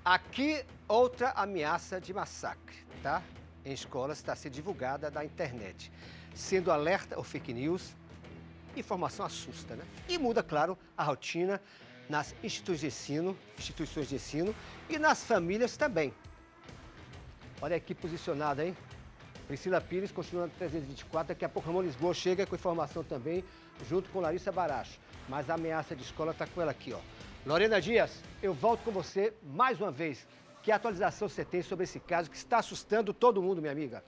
Aqui, outra ameaça de massacre, tá? Em escolas está sendo divulgada da internet. Sendo alerta ou fake news, informação assusta, né? E muda, claro, a rotina nas instituições de ensino e nas famílias também. Olha aqui posicionada, hein? Priscila Pires, continuando 324. Daqui a pouco Ramon Lisboa chega com informação também, junto com Larissa Baracho. Mas a ameaça de escola está com ela aqui, ó. Lorena Dias, eu volto com você mais uma vez. Que atualização você tem sobre esse caso que está assustando todo mundo, minha amiga?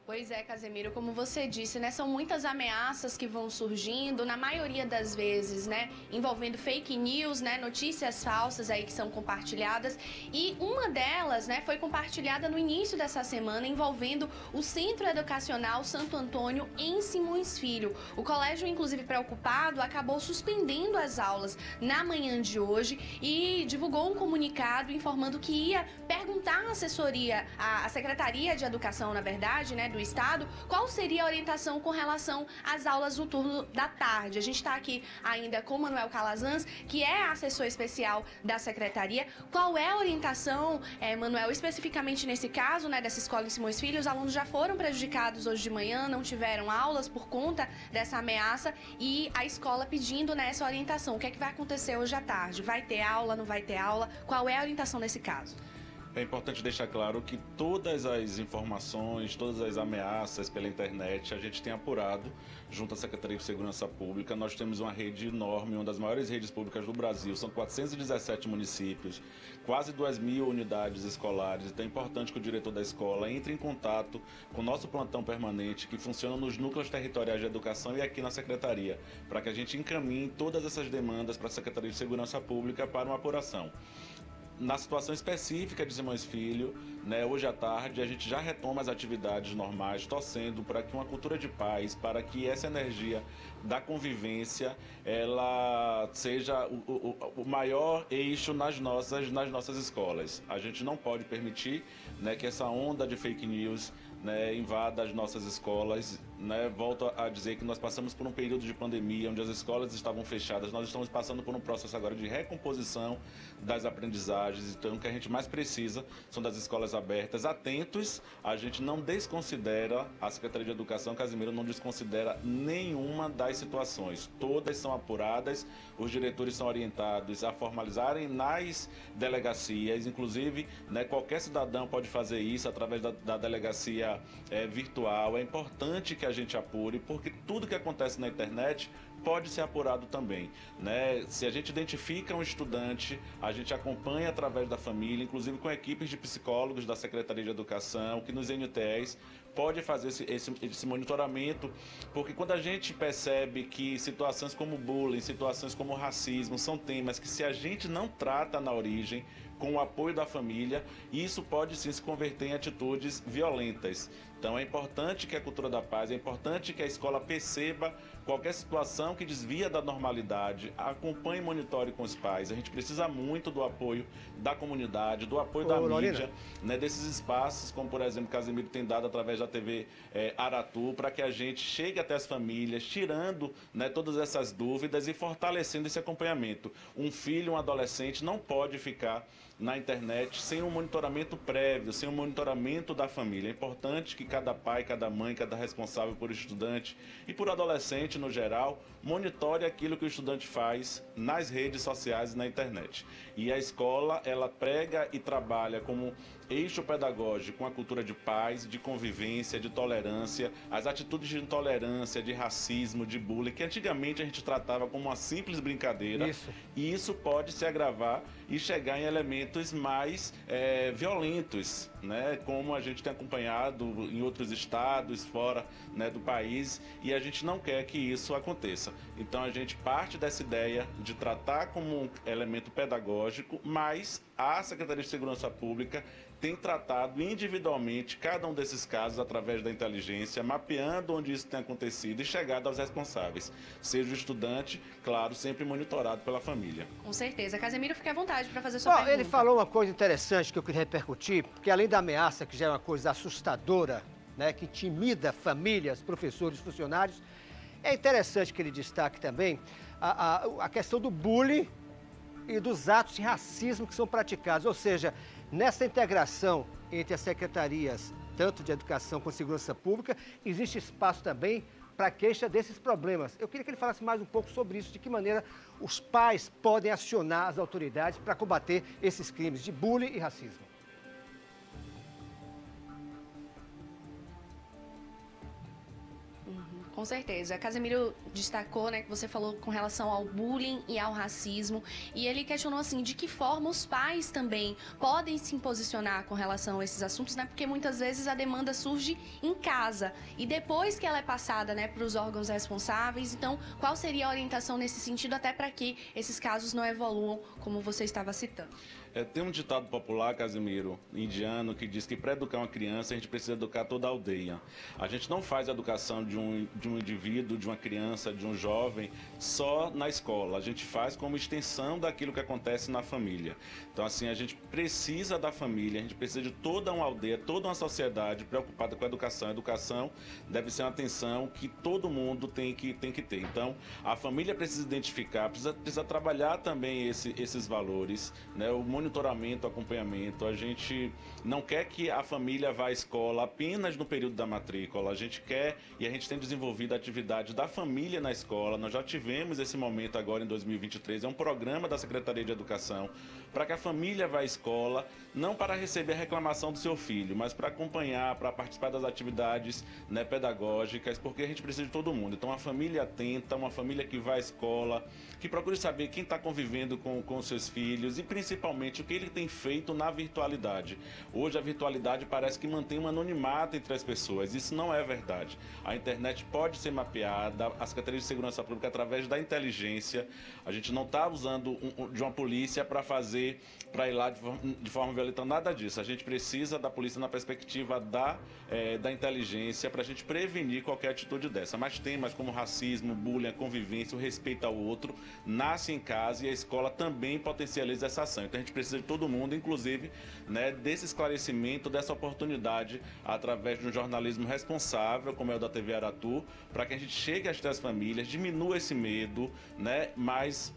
Pois é, Casemiro, como você disse, né, são muitas ameaças que vão surgindo, na maioria das vezes, né, envolvendo fake news, né, notícias falsas aí que são compartilhadas, e uma delas, né, foi compartilhada no início dessa semana, envolvendo o Centro Educacional Santo Antônio em Simões Filho. O colégio, inclusive preocupado, acabou suspendendo as aulas na manhã de hoje e divulgou um comunicado informando que ia perguntar à assessoria, à Secretaria de Educação, na verdade, né, do Estado, qual seria a orientação com relação às aulas no turno da tarde. A gente está aqui ainda com Manuel Calazans, que é assessor especial da Secretaria. Qual é a orientação, Manuel, especificamente nesse caso, né, dessa escola em Simões Filho? Os alunos já foram prejudicados hoje de manhã, não tiveram aulas por conta dessa ameaça e a escola pedindo, né, essa orientação. O que é que vai acontecer hoje à tarde? Vai ter aula, não vai ter aula? Qual é a orientação nesse caso? É importante deixar claro que todas as informações, todas as ameaças pela internet, a gente tem apurado junto à Secretaria de Segurança Pública. Nós temos uma rede enorme, uma das maiores redes públicas do Brasil. São 417 municípios, quase 2.000 unidades escolares. Então é importante que o diretor da escola entre em contato com o nosso plantão permanente, que funciona nos núcleos territoriais de educação e aqui na Secretaria, para que a gente encaminhe todas essas demandas para a Secretaria de Segurança Pública para uma apuração. Na situação específica de Simões Filho, né, hoje à tarde, a gente já retoma as atividades normais, torcendo para que uma cultura de paz, para que essa energia da convivência, ela seja o maior eixo nas nossas escolas. A gente não pode permitir, né, que essa onda de fake news, né, invada as nossas escolas, né? Volto a dizer que nós passamos por um período de pandemia onde as escolas estavam fechadas. Nós estamos passando por um processo agora de recomposição das aprendizagens. Então o que a gente mais precisa são das escolas abertas, atentos. A gente não desconsidera, a Secretaria de Educação, Casimiro, não desconsidera nenhuma das situações. Todas são apuradas, os diretores são orientados a formalizarem nas delegacias, inclusive, né, qualquer cidadão pode fazer isso através da delegacia virtual. É importante que a gente apure, porque tudo que acontece na internet pode ser apurado também, né? Se a gente identifica um estudante, a gente acompanha através da família, inclusive com equipes de psicólogos da Secretaria de Educação, que nos NTEs pode fazer esse monitoramento, porque quando a gente percebe que situações como bullying, situações como racismo, são temas que se a gente não trata na origem, com o apoio da família, isso pode sim se converter em atitudes violentas. Então é importante que a cultura da paz, é importante que a escola perceba qualquer situação que desvia da normalidade, acompanhe e monitore com os pais. A gente precisa muito do apoio da comunidade, do apoio da mídia, né, desses espaços, como por exemplo o Casimiro tem dado através da TV Aratu, para que a gente chegue até as famílias, tirando, né, todas essas dúvidas e fortalecendo esse acompanhamento. Um filho, um adolescente não pode ficar na internet sem um monitoramento prévio, sem um monitoramento da família. É importante que cada pai, cada mãe, cada responsável por estudante e por adolescente no geral, monitore aquilo que o estudante faz nas redes sociais e na internet. E a escola, ela prega e trabalha como eixo pedagógico com a cultura de paz, de convivência, de tolerância, as atitudes de intolerância, de racismo, de bullying, que antigamente a gente tratava como uma simples brincadeira. E isso pode se agravar e chegar em elementos mais violentos, né? Como a gente tem acompanhado em outros estados, fora, né, do país, e a gente não quer que isso aconteça. Então a gente parte dessa ideia de tratar como um elemento pedagógico, mas a Secretaria de Segurança Pública tem tratado individualmente cada um desses casos através da inteligência, mapeando onde isso tem acontecido e chegado aos responsáveis. Seja o estudante, claro, sempre monitorado pela família. Com certeza. Casemiro, fique à vontade para fazer sua pergunta. Ele falou uma coisa interessante que eu queria repercutir, porque além da ameaça, que já é uma coisa assustadora, né, que intimida famílias, professores, funcionários, É interessante que ele destaque também a questão do bullying e dos atos de racismo que são praticados, ou seja, nessa integração entre as secretarias, tanto de educação como segurança pública, existe espaço também para queixa desses problemas. Eu queria que ele falasse mais um pouco sobre isso, de que maneira os pais podem acionar as autoridades para combater esses crimes de bullying e racismo. Com certeza. Casemiro destacou, né, que você falou com relação ao bullying e ao racismo, e ele questionou assim, de que forma os pais também podem se posicionar com relação a esses assuntos, né, porque muitas vezes a demanda surge em casa e depois que ela é passada, né, para os órgãos responsáveis. Então, qual seria a orientação nesse sentido, até para que esses casos não evoluam, como você estava citando? Tem um ditado popular, Casemiro, indiano, que diz que para educar uma criança a gente precisa educar toda a aldeia. A gente não faz a educação de um indivíduo, de uma criança, de um jovem, só na escola. A gente faz como extensão daquilo que acontece na família. Então, assim, a gente precisa da família, a gente precisa de toda uma aldeia, toda uma sociedade preocupada com a educação. A educação deve ser uma atenção que todo mundo tem que ter. Então, a família precisa identificar, precisa trabalhar também esses valores, né? O monitoramento, acompanhamento. A gente não quer que a família vá à escola apenas no período da matrícula. A gente quer e a gente tem desenvolvido a atividade da família na escola. Nós já tivemos esse momento agora em 2023. É um programa da Secretaria de Educação para que a família vá à escola, não para receber a reclamação do seu filho, mas para acompanhar, para participar das atividades, né, pedagógicas, porque a gente precisa de todo mundo. Então, uma família atenta, uma família que vai à escola, que procure saber quem está convivendo com os seus filhos e, principalmente, o que ele tem feito na virtualidade. Hoje a virtualidade parece que mantém um anonimato entre as pessoas. Isso não é verdade. A internet pode ser mapeada, a Secretaria de Segurança Pública, através da inteligência. A gente não está usando de uma polícia para ir lá de forma violenta, nada disso. A gente precisa da polícia na perspectiva da inteligência para a gente prevenir qualquer atitude dessa. Mas temas como racismo, bullying, a convivência, o respeito ao outro, nasce em casa e a escola também potencializa essa ação. Então a gente precisa de todo mundo, inclusive, né, desse esclarecimento, dessa oportunidade, através de um jornalismo responsável, como é o da TV Aratu, para que a gente chegue às famílias, diminua esse medo, né, mas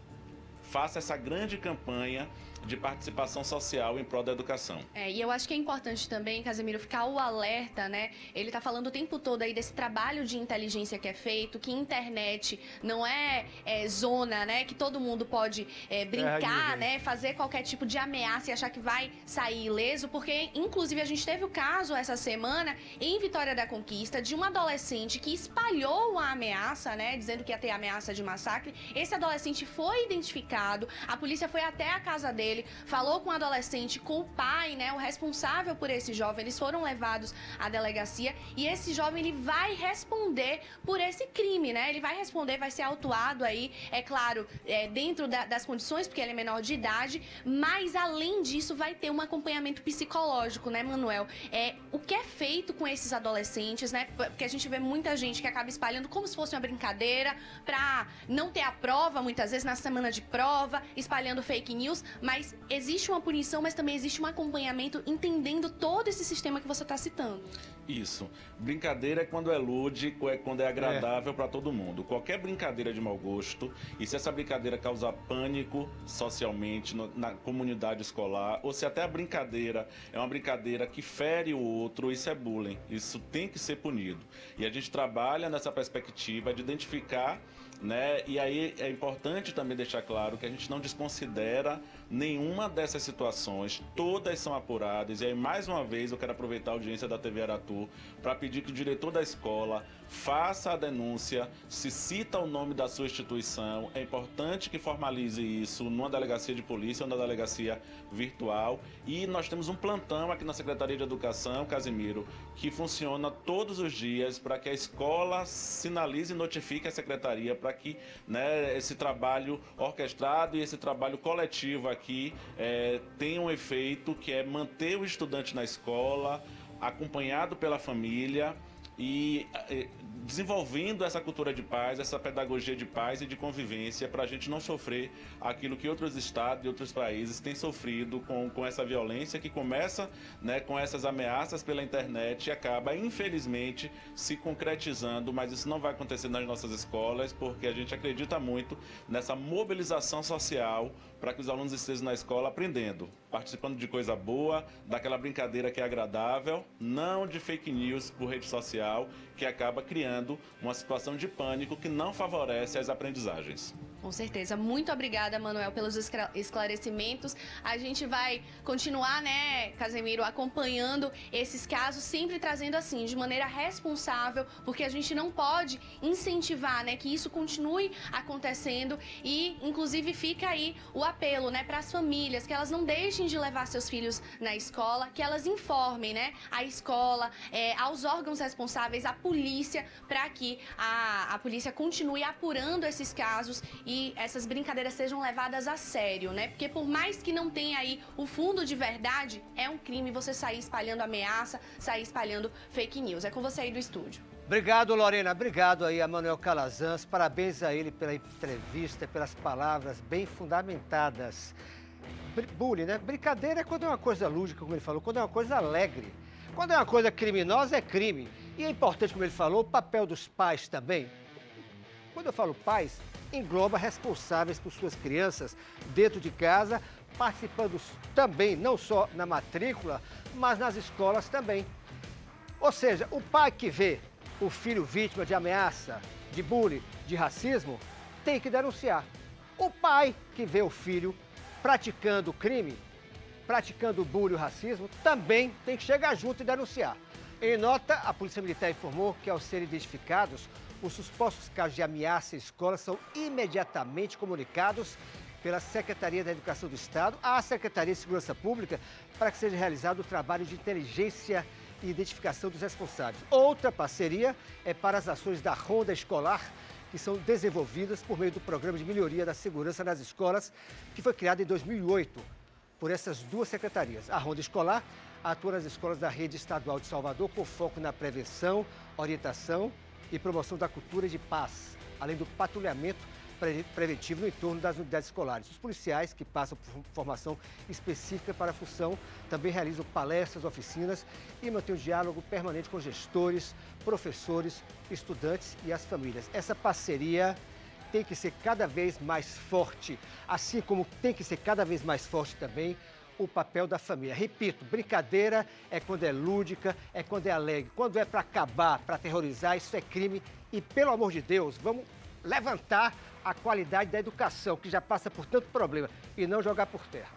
faça essa grande campanha de participação social em prol da educação. E eu acho que é importante também, Casemiro, ficar o alerta, né? Ele tá falando o tempo todo aí desse trabalho de inteligência que é feito, que internet não é zona, né? Que todo mundo pode brincar, né? Fazer qualquer tipo de ameaça e achar que vai sair ileso, porque, inclusive, a gente teve o caso essa semana, em Vitória da Conquista, de um adolescente que espalhou uma ameaça, né? Dizendo que ia ter ameaça de massacre. Esse adolescente foi identificado, a polícia foi até a casa dele, falou com o adolescente, com o pai, né, o responsável por esse jovem. Eles foram levados à delegacia e esse jovem, ele vai responder por esse crime, né? Ele vai responder, vai ser autuado aí, é claro, dentro das condições, porque ele é menor de idade, mas além disso vai ter um acompanhamento psicológico, né, Manuel? O que é feito com esses adolescentes, né? Porque a gente vê muita gente que acaba espalhando como se fosse uma brincadeira, pra não ter a prova, muitas vezes na semana de prova, espalhando fake news, mas existe uma punição, mas também existe um acompanhamento, entendendo todo esse sistema que você está citando. Isso. Brincadeira é quando é lúdico, é quando é agradável para todo mundo. Qualquer brincadeira de mau gosto, e se essa brincadeira causar pânico socialmente na comunidade escolar, ou se até a brincadeira é uma brincadeira que fere o outro, isso é bullying. Isso tem que ser punido. E a gente trabalha nessa perspectiva de identificar, né? E aí é importante também deixar claro que a gente não desconsidera nenhuma dessas situações, todas são apuradas. E aí, mais uma vez, eu quero aproveitar a audiência da TV Aratu para pedir que o diretor da escola faça a denúncia, se cita o nome da sua instituição. É importante que formalize isso numa delegacia de polícia ou na delegacia virtual. E nós temos um plantão aqui na Secretaria de Educação, Casemiro, que funciona todos os dias para que a escola sinalize e notifique a secretaria para que, né, esse trabalho orquestrado e esse trabalho coletivo aqui tenha um efeito, que é manter o estudante na escola, acompanhado pela família, e desenvolvendo essa cultura de paz, essa pedagogia de paz e de convivência para a gente não sofrer aquilo que outros estados e outros países têm sofrido com essa violência que começa, né, com essas ameaças pela internet e acaba, infelizmente, se concretizando, mas isso não vai acontecer nas nossas escolas porque a gente acredita muito nessa mobilização social para que os alunos estejam na escola aprendendo, participando de coisa boa, daquela brincadeira que é agradável, não de fake news por rede social, que acaba criando uma situação de pânico que não favorece as aprendizagens. Com certeza. Muito obrigada, Manuel, pelos esclarecimentos. A gente vai continuar, né, Casemiro, acompanhando esses casos, sempre trazendo assim, de maneira responsável, porque a gente não pode incentivar, né, que isso continue acontecendo e, inclusive, fica aí o apelo, né, para as famílias, que elas não deixem de levar seus filhos na escola, que elas informem, né, a escola, aos órgãos responsáveis, à polícia, para que a polícia continue apurando esses casos e essas brincadeiras sejam levadas a sério, né? Porque por mais que não tenha aí o fundo de verdade, é um crime você sair espalhando ameaça, sair espalhando fake news. É com você aí do estúdio. Obrigado, Lorena. Obrigado aí a Manuel Calazans. Parabéns a ele pela entrevista, pelas palavras bem fundamentadas. Bullying, né? Brincadeira é quando é uma coisa lúdica, como ele falou, quando é uma coisa alegre. Quando é uma coisa criminosa, é crime. E é importante, como ele falou, o papel dos pais também. Quando eu falo pais, engloba responsáveis por suas crianças dentro de casa, participando também, não só na matrícula, mas nas escolas também. Ou seja, o pai que vê o filho vítima de ameaça, de bullying, de racismo, tem que denunciar. O pai que vê o filho praticando crime, praticando bullying e racismo, também tem que chegar junto e denunciar. Em nota, a Polícia Militar informou que, ao serem identificados, os supostos casos de ameaça em escolas são imediatamente comunicados pela Secretaria da Educação do Estado à Secretaria de Segurança Pública para que seja realizado o trabalho de inteligência e identificação dos responsáveis. Outra parceria é para as ações da Ronda Escolar, que são desenvolvidas por meio do Programa de Melhoria da Segurança nas Escolas, que foi criado em 2008 por essas duas secretarias. A Ronda Escolar atua nas escolas da rede estadual de Salvador com foco na prevenção, orientação e promoção da cultura de paz, além do patrulhamento preventivo no entorno das unidades escolares. Os policiais, que passam por formação específica para a função, também realizam palestras, oficinas e mantêm um diálogo permanente com gestores, professores, estudantes e as famílias. Essa parceria tem que ser cada vez mais forte, assim como tem que ser cada vez mais forte também o papel da família. Repito, brincadeira é quando é lúdica, é quando é alegre. Quando é para acabar, para aterrorizar, isso é crime. E, pelo amor de Deus, vamos levantar a qualidade da educação, que já passa por tanto problema, e não jogar por terra.